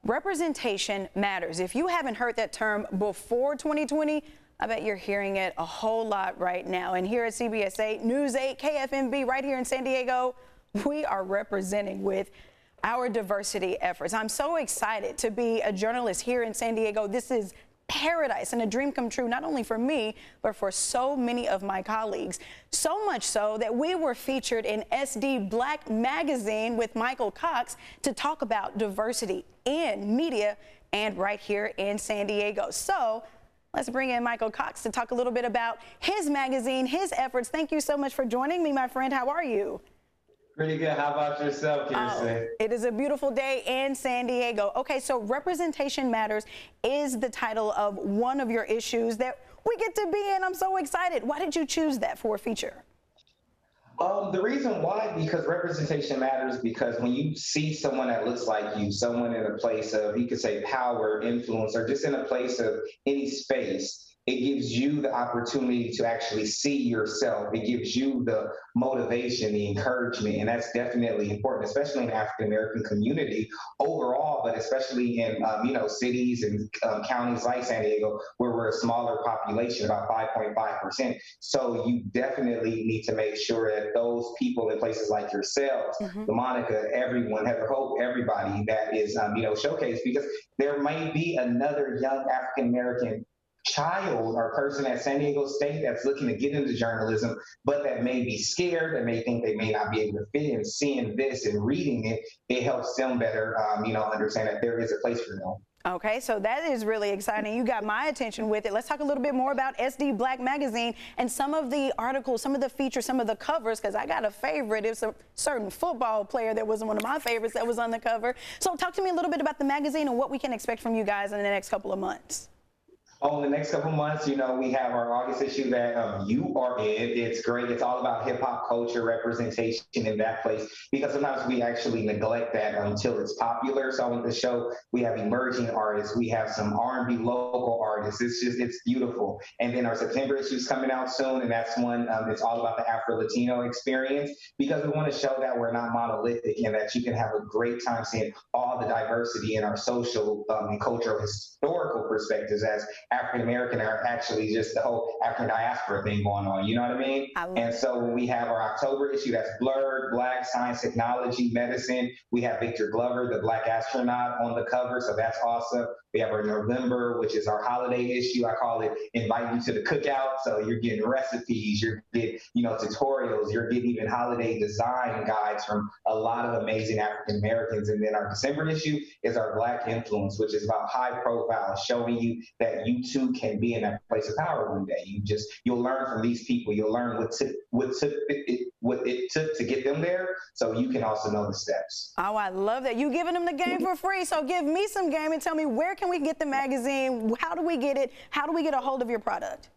Representation matters. If you haven't heard that term before 2020, I bet you're hearing it a whole lot right now. And here at CBS 8, News 8, KFMB, right here in San Diego, we are representing with our diversity efforts. I'm so excited to be a journalist here in San Diego. This is paradise and a dream come true, not only for me, but for so many of my colleagues. So much so that we were featured in SD Black magazine with Michael Cox to talk about diversity in media and right here in San Diego. So let's bring in Michael Cox to talk a little bit about his magazine, his efforts. Thank you so much for joining me, my friend. How are you? Pretty good. How about yourself, Keristen? It is a beautiful day in San Diego. Okay, so Representation Matters is the title of one of your issues that we get to be in. I'm so excited. Why did you choose that for a feature? The reason why, because representation matters, because when you see someone that looks like you, someone in a place of, you could say, power, influence, or just in a place of any space, it gives you the opportunity to actually see yourself. It gives you the motivation, the encouragement, and that's definitely important, especially in the African-American community overall, but especially in, cities and counties like San Diego, where we're a smaller population, about 5.5%. So you definitely need to make sure that those people in places like yourselves, LaMonica, everyone, Heather Hope, everybody that is, showcased, because there might be another young African-American child or person at San Diego State that's looking to get into journalism, but that may be scared, that may think they may not be able to fit in. Seeing this and reading it, it helps them better, understand that there is a place for them. Okay, so that is really exciting. You got my attention with it. Let's talk a little bit more about SD Black magazine and some of the articles, some of the features, some of the covers, because I got a favorite. It's a certain football player that wasn't one of my favorites that was on the cover. So talk to me a little bit about the magazine and what we can expect from you guys in the next couple of months. In the next couple months, we have our August issue that you are in. It's great. It's all about hip hop culture representation in that place, because sometimes we actually neglect that until it's popular. So on the show, we have emerging artists. We have some R&B local artists. It's beautiful. And then our September issue is coming out soon, and that's one. It's all about the Afro-Latino experience, because we want to show that we're not monolithic and that you can have a great time seeing all the diversity in our social and cultural historical perspectives as African-American, are actually just the whole African diaspora thing going on, you know what I mean? And so when we have our October issue, that's Blurred, Black, Science, Technology, Medicine. We have Victor Glover, the Black astronaut, on the cover, so that's awesome. We have our November, which is our holiday issue. I call it Invite You to the Cookout. So you're getting recipes, you're getting, tutorials, you're getting even holiday design guides from a lot of amazing African Americans. And then our December issue is our Black Influence, which is about high profile, showing you that you too can be in that place of power one day. You'll learn from these people. You'll learn what it took to get them there, so you can also know the steps. Oh, I love that. You giving them the game for free. So give me some game and tell me, where can we get the magazine? How do we get it? How do we get a hold of your product?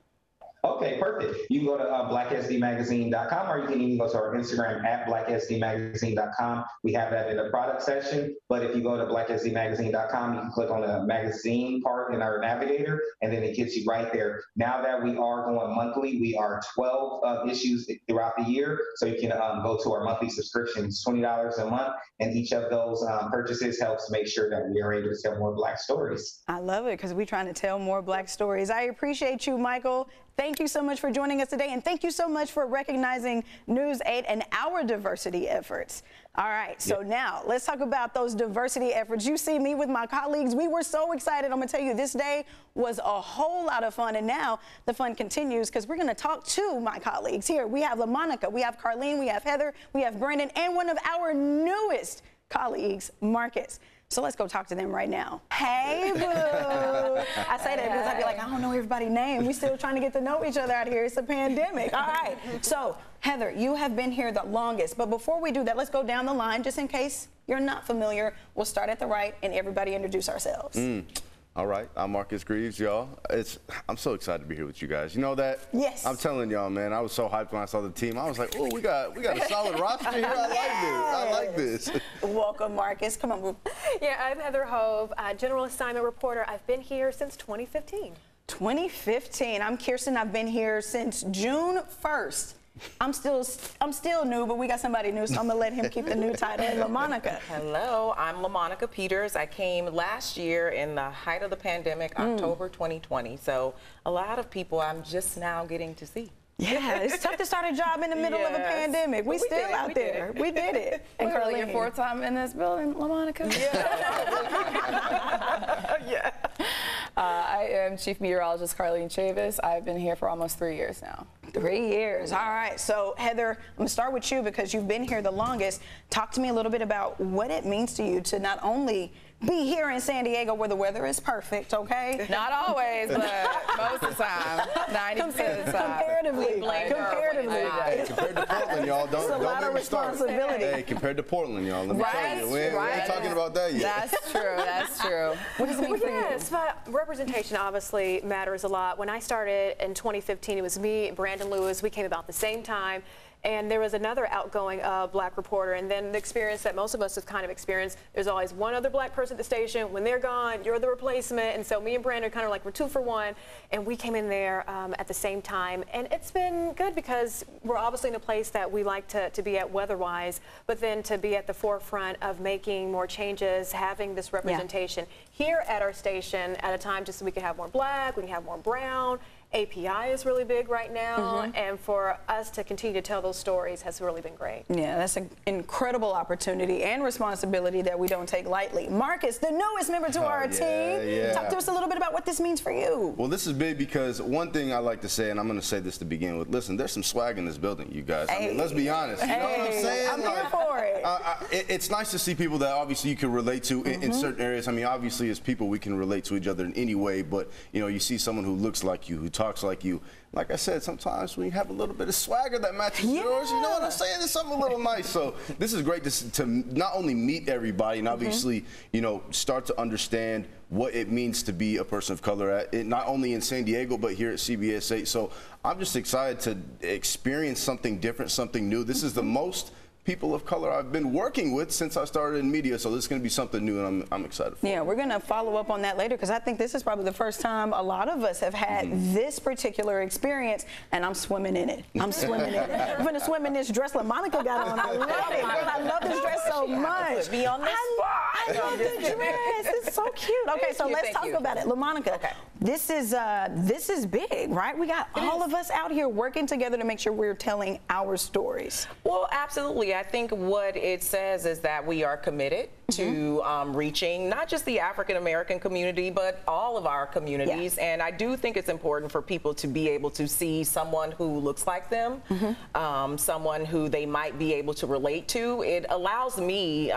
Okay, perfect. You can go to blacksdmagazine.com, or you can even go to our Instagram at blacksdmagazine.com. We have that in the product section. But if you go to blacksdmagazine.com, you can click on the magazine part in our navigator, and then it gets you right there. Now that we are going monthly, we are 12 issues throughout the year. So you can go to our monthly subscription. It's $20 a month. And each of those purchases helps make sure that we are able to tell more Black stories. I love it, because we're trying to tell more Black stories. I appreciate you, Michael. Thank you so much for joining us today, and thank you so much for recognizing News 8 and our diversity efforts. All right, so now let's talk about those diversity efforts. You see me with my colleagues. We were so excited. I'm going to tell you, this day was a whole lot of fun, and now the fun continues, because we're going to talk to my colleagues. Here we have LaMonica, we have Karlene, we have Heather, we have Brandon, and one of our newest colleagues, Marcus. So let's go talk to them right now. Hey, boo. I say that because I'd be like, I don't know everybody's name. We're still trying to get to know each other out here. It's a pandemic. All right. So, Heather, you have been here the longest. But before we do that, let's go down the line, just in case you're not familiar. We'll start at the right, and everybody introduce ourselves. All right, I'm Marcus Greaves, y'all. I'm so excited to be here with you guys. You know that? Yes. I'm telling y'all, man, I was so hyped when I saw the team. I was like, oh, we got a solid roster here. I like this. Welcome, Marcus. Come on, boo. Yeah, I'm Heather Hove, general assignment reporter. I've been here since 2015. 2015. I'm Kirsten. I've been here since June 1st. I'm still new, but we got somebody new, so I'm gonna let him keep the new title. LaMonica. Hello, I'm LaMonica Peters. I came last year in the height of the pandemic, October 2020. So a lot of people I'm just now getting to see. Yeah, it's tough to start a job in the middle of a pandemic. We still out there. We did it. And Karlene, your fourth time in this building, LaMonica? Yeah. I am Chief Meteorologist Karlene Chavis. I've been here for almost 3 years now. 3 years. All right. So, Heather, I'm going to start with you because you've been here the longest. Talk to me a little bit about what it means to you to not only be here in San Diego where the weather is perfect, okay? Not always, but most of the time. 90% of the time. Comparatively. Hey, compared to Portland, y'all, don't get me started. Responsibility. Hey, compared to Portland, y'all, let me tell you, we ain't talking about that yet. That's true. That's true. What does it mean for you? Yes, but representation obviously matters a lot. When I started in 2015, it was me and Brandon Lewis. We came about the same time. And there was another outgoing black reporter, and then the experience that most of us have kind of experienced, there's always one other black person at the station. When they're gone, you're the replacement. And so me and Brandon kind of like, we're 2 for 1, and we came in there at the same time. And it's been good because we're obviously in a place that we like to be at weather-wise, but then to be at the forefront of making more changes, having this representation here at our station at a time just so we can have more black, we can have more brown. API is really big right now, and for us to continue to tell those stories has really been great. Yeah, that's an incredible opportunity and responsibility that we don't take lightly. Marcus, the newest member to our team, talk to us a little bit about what this means for you. Well, this is big because one thing I like to say, and I'm going to say this to begin with, listen, there's some swag in this building, you guys. I mean, let's be honest. You know what I'm saying? I'm here for it. It's nice to see people that obviously you can relate to in certain areas. I mean, obviously as people, we can relate to each other in any way, but, you know, you see someone who looks like you, who talks like you. Like I said, sometimes we have a little bit of swagger that matches yours. You know what I'm saying? It's something a little nice. So this is great to not only meet everybody and obviously, you know, start to understand what it means to be a person of color, not only in San Diego, but here at CBS 8. So I'm just excited to experience something different, something new. This is the most people of color I've been working with since I started in media, so this is going to be something new, and I'm excited for it. Yeah, we're going to follow up on that later because I think this is probably the first time a lot of us have had this particular experience, and I'm swimming in it. I'm swimming in it. I'm going to swim in this dress LaMonica got on. I love it. I love this dress so much. Be on this I love the dress. It's so cute. Okay, so let's talk about it. LaMonica, this is big, right? We got all of us out here working together to make sure we're telling our stories. Well, absolutely. I think what it says is that we are committed to reaching not just the African American community, but all of our communities. And I do think it's important for people to be able to see someone who looks like them, someone who they might be able to relate to. It allows me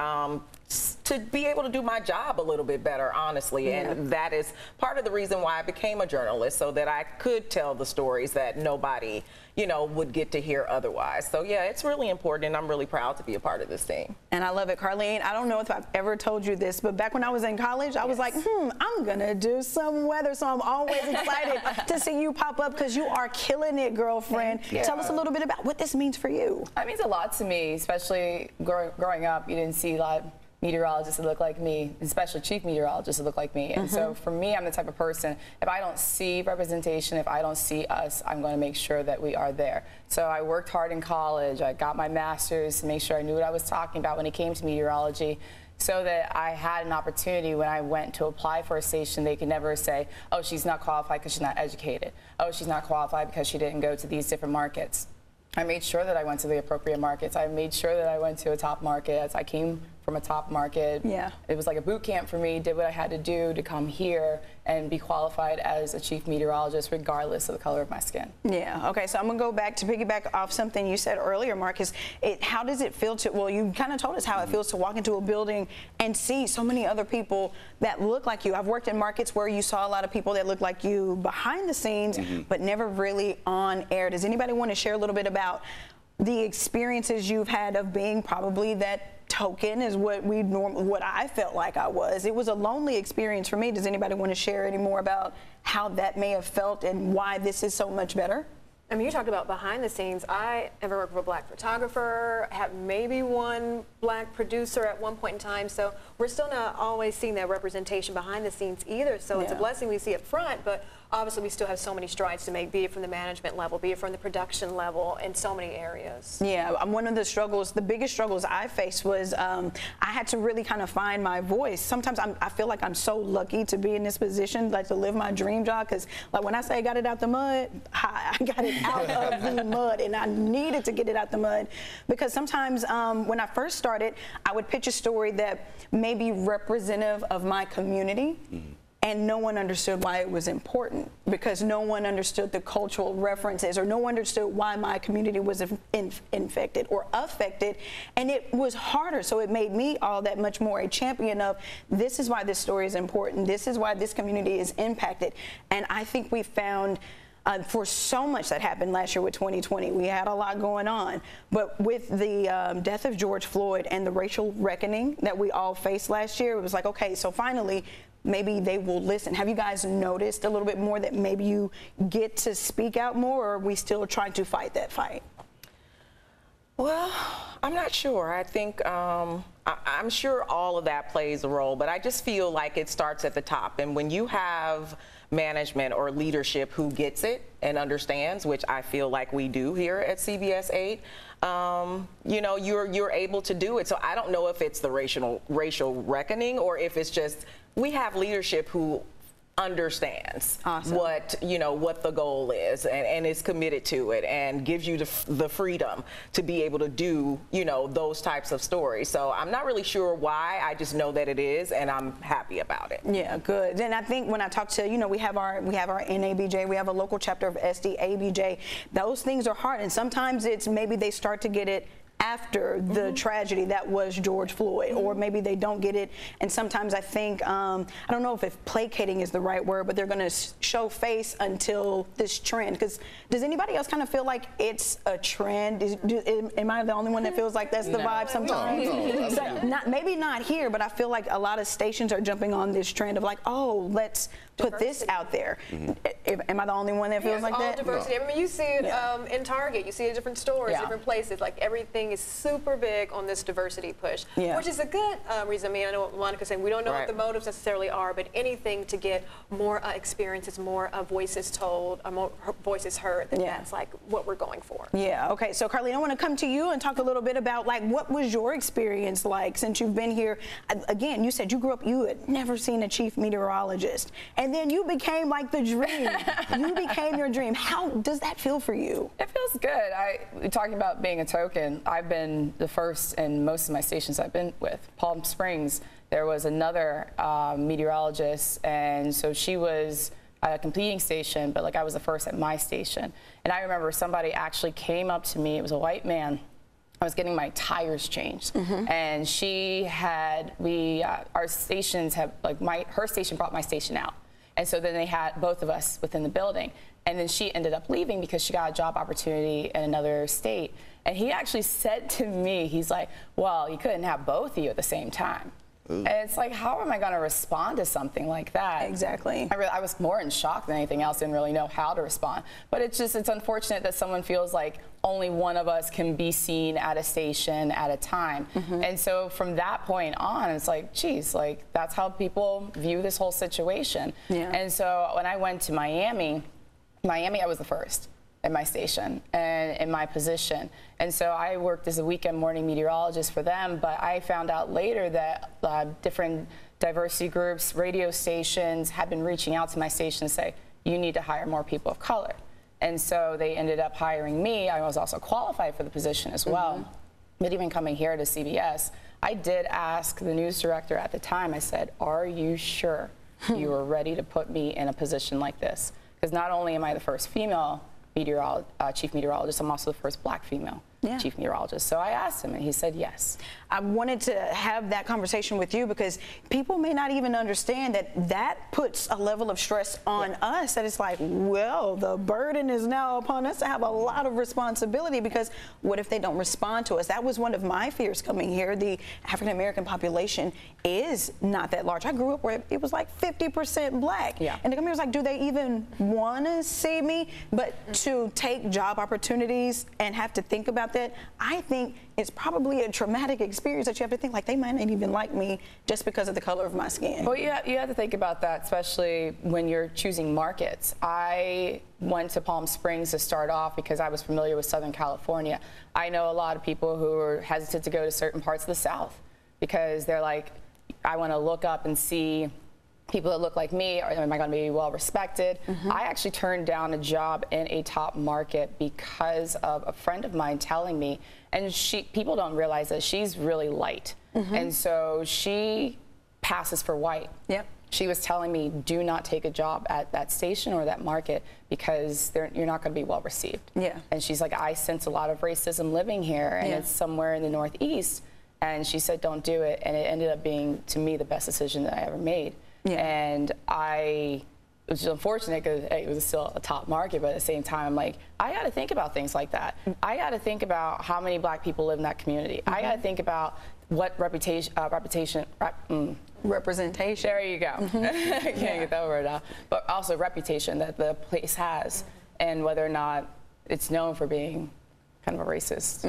to be able to do my job a little bit better, honestly. And that is part of the reason why I became a journalist, so that I could tell the stories that nobody, you know, would get to hear otherwise. So yeah, it's really important, and I'm really proud to be a part of this team. And I love it. Karlene, I don't know if I've ever told you this, but back when I was in college, I was like, I'm gonna do some weather. So I'm always excited to see you pop up because you are killing it, girlfriend. Tell us a little bit about what this means for you. It means a lot to me, especially growing up. You didn't see a lot of meteorologists that look like me, especially chief meteorologists that look like me. And so for me, I'm the type of person, if I don't see representation, if I don't see us, I'm going to make sure that we are there. So I worked hard in college. I got my master's to make sure I knew what I was talking about when it came to meteorology, so that I had an opportunity when I went to apply for a station. They could never say, oh, she's not qualified because she's not educated. Oh, she's not qualified because she didn't go to these different markets. I made sure that I went to the appropriate markets. I made sure that I went to a top market. As I came from a top market, it was like a boot camp for me. Did what I had to do to come here and be qualified as a chief meteorologist, regardless of the color of my skin. Yeah. Okay. So I'm gonna go back to piggyback off something you said earlier, Marcus. How does it feel to? Well, you kind of told us how it feels to walk into a building and see so many other people that look like you. I've worked in markets where you saw a lot of people that look like you behind the scenes, but never really on air. Does anybody want to share a little bit about the experiences you've had of being probably that token is what I felt like I was. It was a lonely experience for me. Does anybody want to share any more about how that may have felt and why this is so much better? I mean, you talked about behind the scenes. I ever worked with a black photographer, have maybe one black producer at one point in time. So we're still not always seeing that representation behind the scenes either. So it's a blessing we see up front, but obviously we still have so many strides to make, be it from the management level, be it from the production level, in so many areas. Yeah, one of the struggles, the biggest struggles I faced was I had to really kind of find my voice. Sometimes I feel like I'm so lucky to be in this position, like to live my dream job, because like when I say I got it out the mud, I got it out of the mud, and I needed to get it out the mud, because sometimes when I first started, I would pitch a story that may be representative of my community. And no one understood why it was important, because no one understood the cultural references, or no one understood why my community was infected or affected. And it was harder. So it made me all that much more a champion of, this is why this story is important. This is why this community is impacted. And I think we found for so much that happened last year with 2020, we had a lot going on. But with the death of George Floyd and the racial reckoning that we all faced last year, it was like, okay, so finally, maybe they will listen. Have you guys noticed a little bit more that maybe you get to speak out more, or are we still trying to fight that fight? Well, I'm not sure. I think I'm sure all of that plays a role, but I just feel like it starts at the top. And when you have management or leadership who gets it and understands, which I feel like we do here at CBS 8, you know, you're able to do it. So I don't know if it's the racial reckoning, or if it's just we have leadership who understands what, you know, what the goal is, and is committed to it, and gives you the freedom to be able to do, you know, those types of stories. So I'm not really sure why. I just know that it is, and I'm happy about it. Yeah, good. And I think when I talk to, you know, we have our NABJ, we have a local chapter of SDABJ. Those things are hard, and sometimes it's maybe they start to get it after the tragedy that was George Floyd, or maybe they don't get it. And sometimes I think, I don't know if placating is the right word, but they're going to show face until this trend. Because does anybody else kind of feel like it's a trend? Am I the only one that feels like that's the vibe sometimes? No. Maybe not here, but I feel like a lot of stations are jumping on this trend of like, oh, let's put this out there. Am I the only one that feels like that? Diversity. I mean, you see it in Target. You see it in different stores, different places. Like everything is super big on this diversity push, which is a good reason. I mean, I know what Monica's saying. We don't know what the motives necessarily are, but anything to get more experiences, more voices told, more voices heard. That's like what we're going for. Yeah. Okay. So, Karlene, I want to come to you and talk a little bit about like what was your experience like since you've been here. Again, you said you grew up, you had never seen a chief meteorologist, and then you became like the dream. You became your dream. How does that feel for you? It feels good. Talking about being a token, I've been the first in most of my stations I've been with. Palm Springs, there was another meteorologist, and so she was at a competing station, but like I was the first at my station. And I remember somebody actually came up to me, it was a white man. I was getting my tires changed, and she had, our stations have, like her station brought my station out. And so then they had both of us within the building. And then she ended up leaving because she got a job opportunity in another state. And he actually said to me, he's like, well, you couldn't have both of you at the same time. And it's like, how am I going to respond to something like that? Exactly. I was more in shock than anything else, didn't really know how to respond. But it's unfortunate that someone feels like only one of us can be seen at a station at a time. And so from that point on, it's like, geez, like that's how people view this whole situation. And so when I went to Miami, I was the first at my station and in my position. And so I worked as a weekend morning meteorologist for them, but I found out later that different diversity groups, radio stations had been reaching out to my station to say, you need to hire more people of color. And so they ended up hiring me. I was also qualified for the position as well. But even coming here to CBS, I did ask the news director at the time, I said, are you sure you are ready to put me in a position like this? Because not only am I the first female chief meteorologist, I'm also the first black female. chief meteorologist. So I asked him, and he said yes. I wanted to have that conversation with you because people may not even understand that puts a level of stress on us, that it's like, well, the burden is now upon us to have a lot of responsibility, because what if they don't respond to us? That was one of my fears coming here. The African American population is not that large. I grew up where it was like 50% black. Yeah. And to come here was like, do they even want to see me? But to take job opportunities and have to think about that, I think it's probably a traumatic experience that you have to think, like, they might not even like me just because of the color of my skin. Well, yeah, you have to think about that, especially when you're choosing markets. I went to Palm Springs to start off because I was familiar with Southern California. I know a lot of people who are hesitant to go to certain parts of the South because they're like, I want to look up and see people that look like me, or am I going to be well respected? I actually turned down a job in a top market because of a friend of mine telling me, and people don't realize that she's really light. And so she passes for white. Yep. She was telling me, do not take a job at that station or that market because you're not going to be well received. Yeah. And she's like, I sense a lot of racism living here, and it's somewhere in the Northeast. And she said, don't do it. And it ended up being, to me, the best decision that I ever made. Yeah. And it was just unfortunate because it was still a top market, but at the same time, I'm like, I got to think about things like that. I got to think about how many black people live in that community. I got to think about what representation. There you go. I can't get that word out. But also reputation that the place has, and whether or not it's known for being kind of a racist.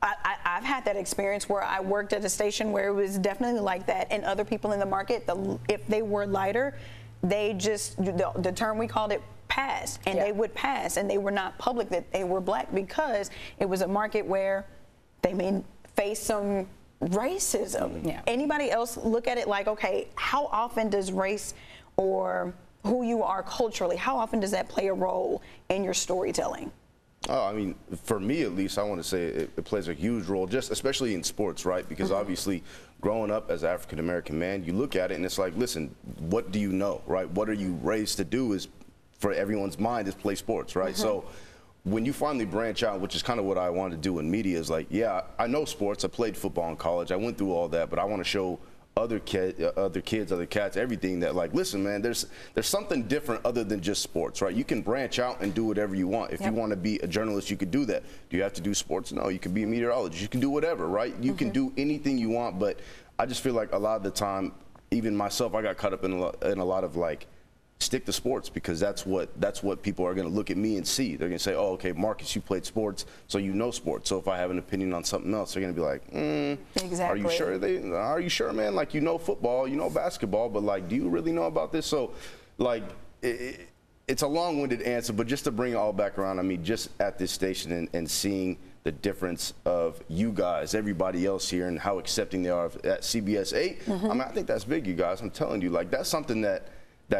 I've had that experience where I worked at a station where it was definitely like that, and other people in the market, if they were lighter, they just, the term we called it, passed, and they would pass, and they were not public that they were black because it was a market where they may face some racism. Anybody else look at it like, okay, how often does race or who you are culturally, how often does that play a role in your storytelling? Oh, I mean, for me at least, I want to say it plays a huge role, just especially in sports, right? Because obviously, growing up as an African-American man, you look at it and it's like, listen, what do you know, right? What are you raised to do is, for everyone's mind, is play sports, right? So when you finally branch out, which is kind of what I want to do in media, is like, yeah, I know sports. I played football in college. I went through all that, but I want to show other cats, everything that, like, listen, man, there's something different other than just sports, right? You can branch out and do whatever you want. If you want to be a journalist, you could do that. Do you have to do sports? No, you can be a meteorologist. You can do whatever, right? You can do anything you want, but I just feel like a lot of the time, even myself, I got caught up in a lot of, like, stick to sports, because that's what people are going to look at me and see. They're going to say, oh, okay, Marcus, you played sports, so you know sports. So if I have an opinion on something else, they're going to be like, exactly. Are you sure? Are you sure, man? Like, you know football, you know basketball, but, like, do you really know about this? So, like, it's a long-winded answer, but just to bring it all back around, I mean, just at this station and seeing the difference of you guys, everybody else here, and how accepting they are at CBS 8, I mean, I think that's big, you guys. I'm telling you, like, that's something that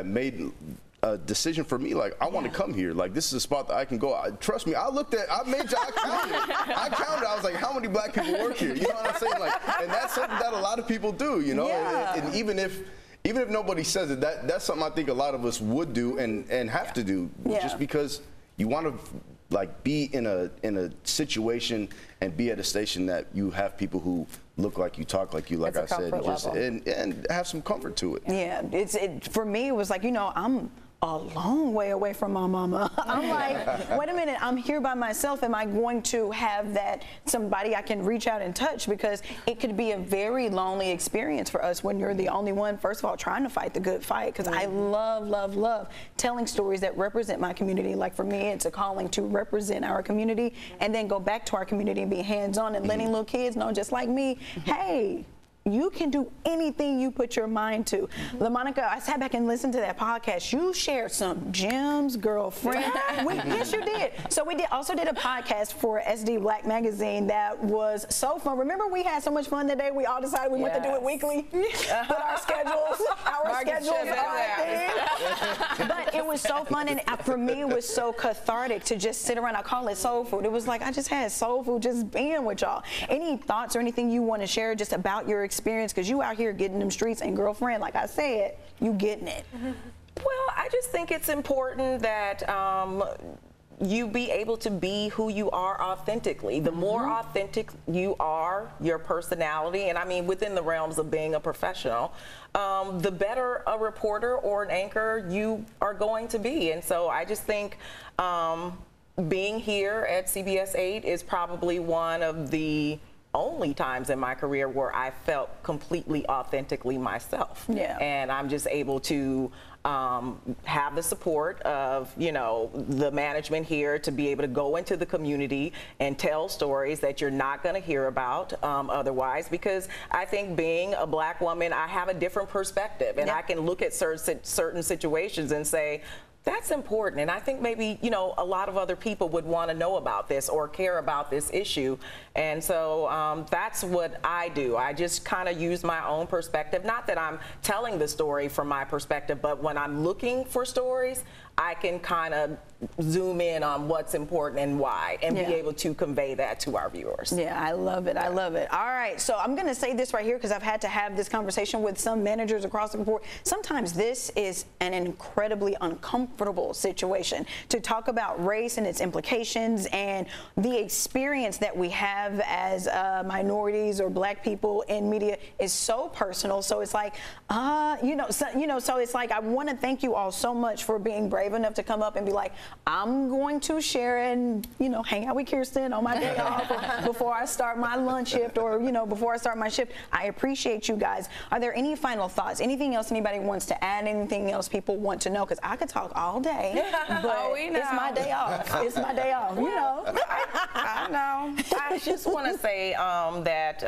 made a decision for me. Like, I want to come here. Like, this is a spot that I can go. Trust me, I counted. I was like, how many black people work here? You know what I'm saying? Like, and that's something that a lot of people do, you know? And even if nobody says it, that's something I think a lot of us would do and have to do, just because you want to, like, be in a situation and be at a station that you have people who look like you, talk like you, like I said, and have some comfort to it. Yeah, for me, it was like, you know, I'm a long way away from my mama. I'm like, wait a minute, I'm here by myself. Am I going to have that somebody I can reach out and touch? Because it could be a very lonely experience for us when you're the only one, first of all, trying to fight the good fight. Because I love telling stories that represent my community. Like, for me, it's a calling to represent our community and then go back to our community and be hands-on and letting little kids know, just like me, hey, you can do anything you put your mind to. LaMonica, I sat back and listened to that podcast. You shared some gems, girlfriend. Yes, you did. So we also did a podcast for SD Black Magazine that was so fun. Remember, we had so much fun that day. We all decided we wanted to do it weekly. Put our schedules But it was so fun, and for me, it was so cathartic to just sit around. I call it soul food. It was like I just had soul food just being with y'all. Any thoughts or anything you want to share just about your experience, because you out here getting them streets, and girlfriend, like I said, you getting it. Well, I just think it's important that you be able to be who you are authentically. The more authentic you are, your personality, and I mean within the realms of being a professional, the better a reporter or an anchor you are going to be. And so I just think being here at CBS 8 is probably one of the only times in my career where I felt completely authentically myself. Yeah. And I'm just able to have the support of, you know, the management here to be able to go into the community and tell stories that you're not going to hear about otherwise, because I think being a Black woman, I have a different perspective, and I can look at certain situations and say, that's important, and I think maybe, you know, a lot of other people would want to know about this or care about this issue. And so that's what I do. I just kind of use my own perspective. Not that I'm telling the story from my perspective, but when I'm looking for stories, I can kind of zoom in on what's important and why, and be able to convey that to our viewers. Yeah, I love it. I love it. All right, so I'm going to say this right here because I've had to have this conversation with some managers across the board. Sometimes this is an incredibly uncomfortable situation to talk about race and its implications and the experience that we have as minorities or Black people in media is so personal. So it's like, so it's like, I want to thank you all so much for being brave enough to come up and be like, I'm going to share and, you know, hang out with Keristen on my day off or before I start my lunch shift, or, you know, before I start my shift. I appreciate you guys. Are there any final thoughts? Anything else anybody wants to add? Anything else people want to know? Because I could talk all day, but it's my day off. It's my day off, you know. I know. I just want to say that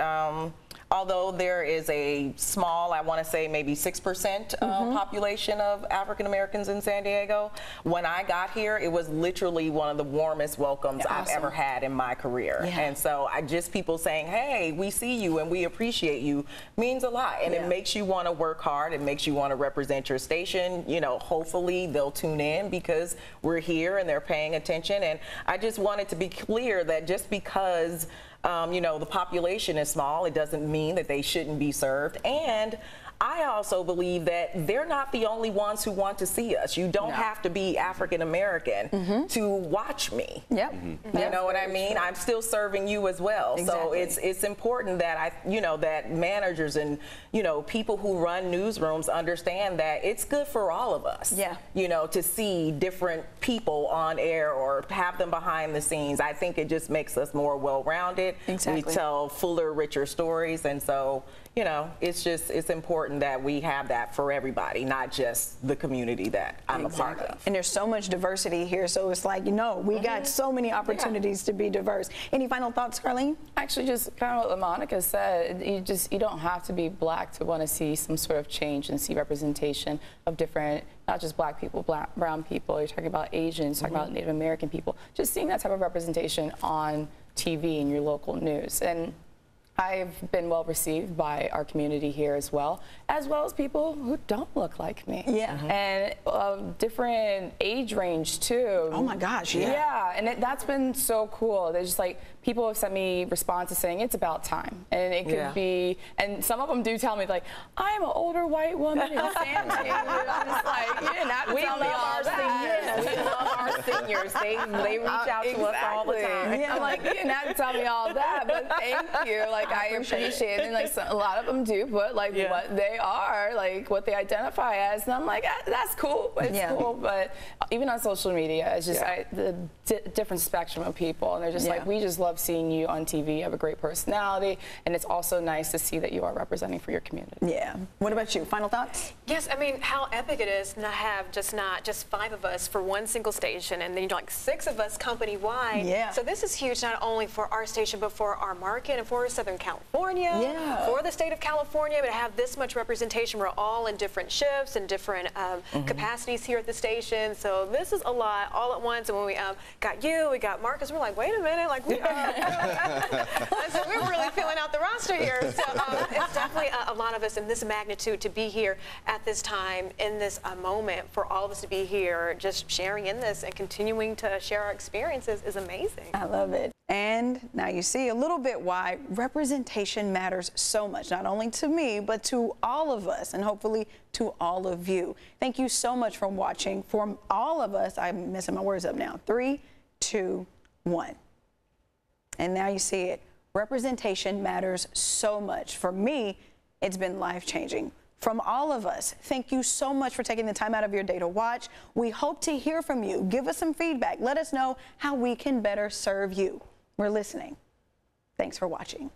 although there is a small, I want to say maybe 6% population of African Americans in San Diego, when I got here, it was literally one of the warmest welcomes I've ever had in my career. And so people saying, hey, we see you and we appreciate you, means a lot. And it makes you want to work hard. It makes you want to represent your station. You know, hopefully they'll tune in because we're here and they're paying attention. And I just wanted to be clear that just because you know, the population is small, it doesn't mean that they shouldn't be served. And I also believe that they're not the only ones who want to see us. You don't have to be African American to watch me. You know what I mean? I'm still serving you as well. So it's important that that managers and, you know, people who run newsrooms understand that it's good for all of us. You know, to see different people on air or have them behind the scenes. I think it just makes us more well-rounded. We tell fuller, richer stories, and so, you know, it's important that we have that for everybody, not just the community that I'm a part of. And there's so much diversity here, so it's like, you know, we got so many opportunities to be diverse. Any final thoughts, Karlene? Actually, just kind of what LaMonica said, you don't have to be Black to want to see some sort of change and see representation of different, not just Black people, brown people, you're talking about Asians, talking about Native American people, just seeing that type of representation on TV and your local news. And I've been well received by our community here as well as people who don't look like me. And different age range too. Oh my gosh, and that's been so cool. They're just like, people have sent me responses saying it's about time. And it could be, and some of them do tell me like, I'm an older white woman in San Diego. I'm just like, you didn't have to tell me all that. We love our seniors. They reach out to us all the time. I'm like, you didn't have to tell me all that, but thank you. Like, I appreciate it. And like, a lot of them do put like what they are, like what they identify as. And I'm like, that's cool. It's cool. But even on social media, it's just the different spectrum of people. And they're just like, we just love seeing you on TV. You have a great personality. And it's also nice to see that you are representing for your community. What about you? Final thoughts? Yes, I mean, how epic it is to have not just 5 of us for one single station, and then like 6 of us company-wide. So this is huge, not only for our station, but for our market and for Southern California, for the state of California, but to have this much representation. We're all in different shifts and different capacities here at the station. So this is a lot all at once. And when we got you, we got Marcus, we're like, wait a minute, like we so we're really filling out the roster here. So it's definitely a lot of us in this magnitude to be here at this time, in this moment, for all of us to be here, just sharing in this and continuing to share our experiences is amazing. I love it. And now you see a little bit why representation matters so much, not only to me, but to all of us, and hopefully to all of you. Thank you so much for watching. For all of us, I'm messing my words up now. 3, 2, 1. And now you see it. Representation matters so much. For me, it's been life-changing. From all of us, thank you so much for taking the time out of your day to watch. We hope to hear from you. Give us some feedback. Let us know how we can better serve you. We're listening. Thanks for watching.